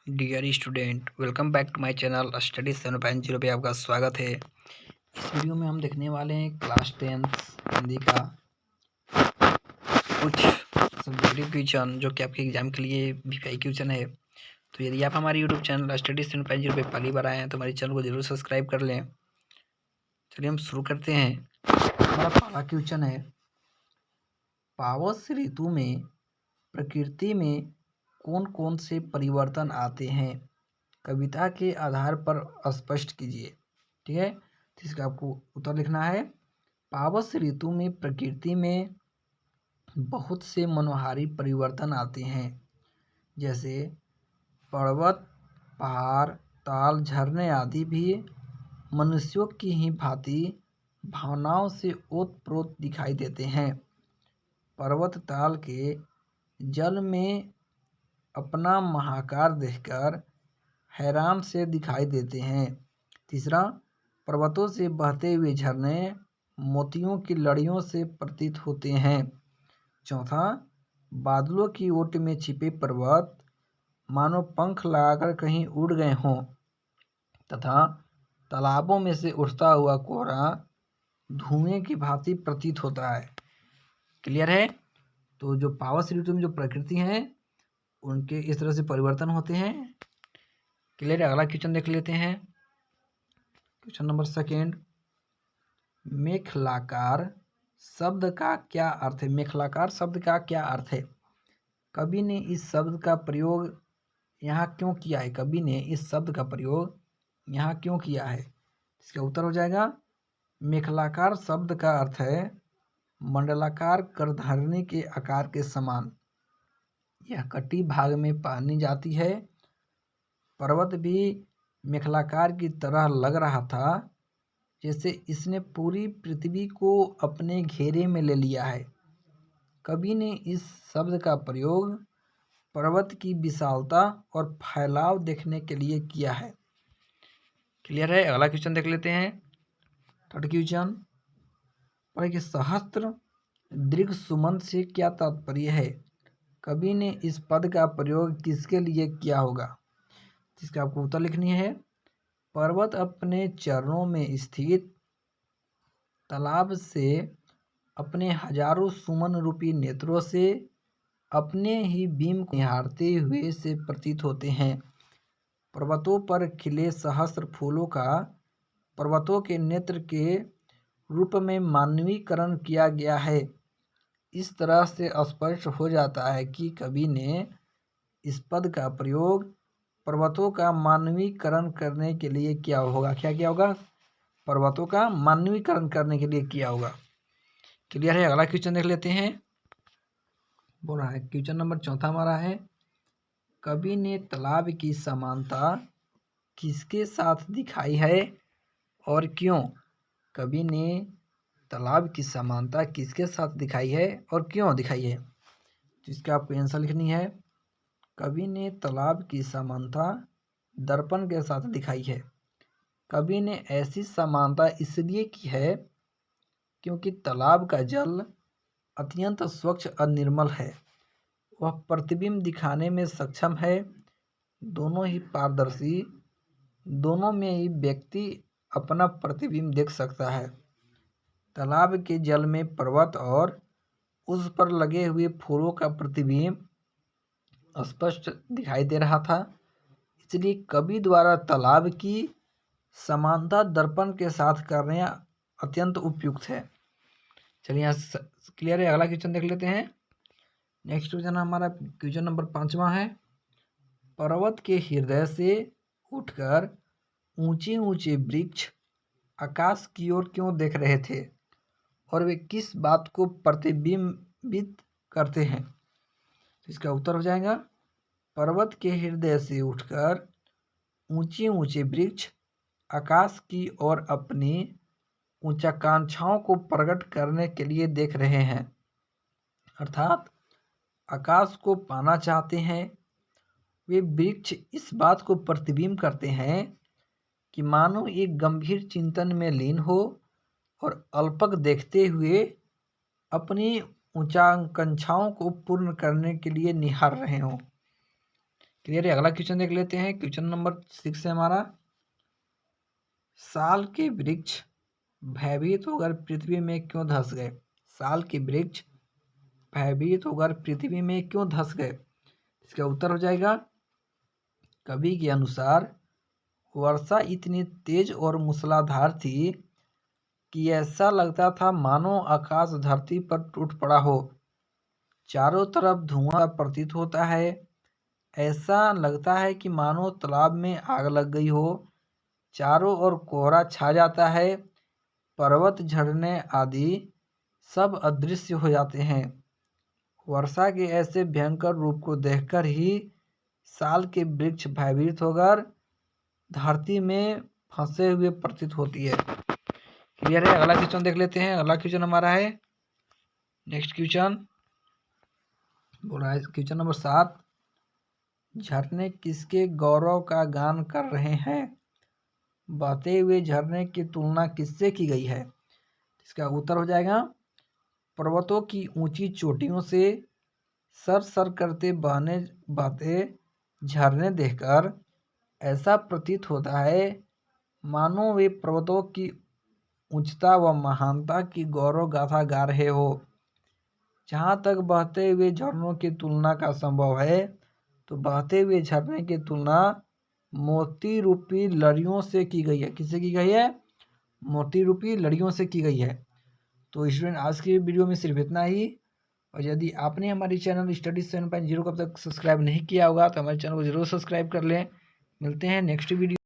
Dear student, welcome back to my channel study 7.0 पे आपका स्वागत है। इस वीडियो में हम देखने वाले हैं क्लास 10 हिंदी का कुछ सब्जेक्टिव क्वेश्चन जो कि आपके एग्जाम के लिए वीपीआई क्वेश्चन है। तो यदि आप हमारे यूट्यूब चैनल स्टडी 7.0 पे पहली बार आए हैं तो हमारे चैनल को जरूर सब्सक्राइब कर लें। चलिए हम शुरू करते हैं। हमारा पहला क्वेश्चन है, पावस ऋतु में प्रकृति में कौन कौन से परिवर्तन आते हैं, कविता के आधार पर स्पष्ट कीजिए। ठीक है, तो इसका आपको उत्तर लिखना है। पावस ऋतु में प्रकृति में बहुत से मनोहारी परिवर्तन आते हैं, जैसे पर्वत, पहाड़, ताल, झरने आदि भी मनुष्यों की ही भांति भावनाओं से ओतप्रोत दिखाई देते हैं। पर्वत ताल के जल में अपना महाकार देखकर हैरान से दिखाई देते हैं। तीसरा, पर्वतों से बहते हुए झरने मोतियों की लड़ियों से प्रतीत होते हैं। चौथा, बादलों की ओट में छिपे पर्वत मानो पंख लगाकर कहीं उड़ गए हों, तथा तालाबों में से उठता हुआ कोहरा धुएं की भांति प्रतीत होता है। क्लियर है? तो जो पावस ऋतु में जो प्रकृति है उनके इस तरह से परिवर्तन होते हैं। क्लियर है? अगला क्वेश्चन देख लेते हैं। क्वेश्चन नंबर सेकेंड, मेखलाकार शब्द का क्या अर्थ है? मेखलाकार शब्द का क्या अर्थ है? कवि ने इस शब्द का प्रयोग यहाँ क्यों किया है? कवि ने इस शब्द का प्रयोग यहाँ क्यों किया है? इसका उत्तर हो जाएगा, मेखलाकार शब्द का अर्थ है मंडलाकार करधरनी के आकार के समान। यह कटी भाग में पहनी जाती है। पर्वत भी मेखलाकार की तरह लग रहा था, जैसे इसने पूरी पृथ्वी को अपने घेरे में ले लिया है। कवि ने इस शब्द का प्रयोग पर्वत की विशालता और फैलाव देखने के लिए किया है। क्लियर है? अगला क्वेश्चन देख लेते हैं। थर्ड क्वेश्चन, पढ़िए, सहस्त्र दीर्घ सुमंत से क्या तात्पर्य है? कवि ने इस पद का प्रयोग किसके लिए किया होगा? जिसका आपको उत्तर लिखनी है। पर्वत अपने चरणों में स्थित तालाब से अपने हजारों सुमन रूपी नेत्रों से अपने ही बीम को निहारते हुए से प्रतीत होते हैं। पर्वतों पर खिले सहस्त्र फूलों का पर्वतों के नेत्र के रूप में मानवीकरण किया गया है। इस तरह से स्पष्ट हो जाता है कि कवि ने इस पद का प्रयोग पर्वतों का मानवीकरण करने के लिए किया होगा। क्या किया होगा? पर्वतों का मानवीकरण करने के लिए किया होगा। क्लियर है? अगला क्वेश्चन देख लेते हैं। बोल रहा है, क्वेश्चन नंबर चौथा हमारा है, कवि ने तालाब की समानता किसके साथ दिखाई है और क्यों? कवि ने तालाब की समानता किसके साथ दिखाई है और क्यों दिखाई है? जिसका आपको आंसर लिखनी है। कवि ने तालाब की समानता दर्पण के साथ दिखाई है। कवि ने ऐसी समानता इसलिए की है क्योंकि तालाब का जल अत्यंत स्वच्छ और निर्मल है। वह प्रतिबिंब दिखाने में सक्षम है। दोनों ही पारदर्शी, दोनों में ही व्यक्ति अपना प्रतिबिंब देख सकता है। तालाब के जल में पर्वत और उस पर लगे हुए फूलों का प्रतिबिंब स्पष्ट दिखाई दे रहा था, इसलिए कवि द्वारा तालाब की समानता दर्पण के साथ करना अत्यंत उपयुक्त है। चलिए यहाँ क्लियर है? अगला क्वेश्चन देख लेते हैं। नेक्स्ट क्वेश्चन हमारा क्वेश्चन नंबर 5वां है, पर्वत के हृदय से उठकर ऊंचे ऊंचे वृक्ष आकाश की ओर क्यों देख रहे थे और वे किस बात को प्रतिबिंबित करते हैं? इसका उत्तर हो जाएगा, पर्वत के हृदय से उठकर ऊंचे ऊंचे वृक्ष आकाश की ओर अपनी ऊंचाकांक्षाओं को प्रकट करने के लिए देख रहे हैं, अर्थात आकाश को पाना चाहते हैं। वे वृक्ष इस बात को प्रतिबिंब करते हैं कि मानो एक गंभीर चिंतन में लीन हो और अल्पक देखते हुए अपनी ऊंचाकांक्षाओं को पूर्ण करने के लिए निहार रहे हों। क्लियर है। अगला क्वेश्चन देख लेते हैं। क्वेश्चन नंबर 6 है हमारा, साल के वृक्ष भयभीत होकर पृथ्वी में क्यों धंस गए। साल के वृक्ष भयभीत होकर पृथ्वी में क्यों धंस गए। इसका उत्तर हो जाएगा, कवि के अनुसार वर्षा इतनी तेज और मूसलाधार थी कि ऐसा लगता था मानो आकाश धरती पर टूट पड़ा हो। चारों तरफ धुआं प्रतीत होता है। ऐसा लगता है कि मानो तालाब में आग लग गई हो। चारों ओर कोहरा छा जाता है। पर्वत, झरने आदि सब अदृश्य हो जाते हैं। वर्षा के ऐसे भयंकर रूप को देखकर ही साल के वृक्ष भयभीत होकर धरती में फंसे हुए प्रतीत होती है। क्लियर है। अगला क्वेश्चन देख लेते हैं। अगला क्वेश्चन हमारा है, नेक्स्ट क्वेश्चन बोला है क्वेश्चन नंबर 7, झरने किसके गौरव का गान कर रहे हैं। बहते हुए झरने की तुलना किससे की गई है। इसका उत्तर हो जाएगा, पर्वतों की ऊंची चोटियों से सर सर करते बहते झरने देखकर ऐसा प्रतीत होता है मानो वे पर्वतों की उच्चता व महानता की गौरव गाथा गा रहे हो। जहाँ तक बहते हुए झरनों की तुलना का संभव है, तो बहते हुए झरने की तुलना मोती रूपी लड़ियों से की गई है। किससे की गई है। मोती रूपी लड़ियों से की गई है। तो स्टूडेंट, आज की वीडियो में सिर्फ इतना ही। और यदि आपने हमारी चैनल स्टडी 7.0 को अब तक सब्सक्राइब नहीं किया होगा तो हमारे चैनल को जरूर सब्सक्राइब कर लें। मिलते हैं नेक्स्ट वीडियो।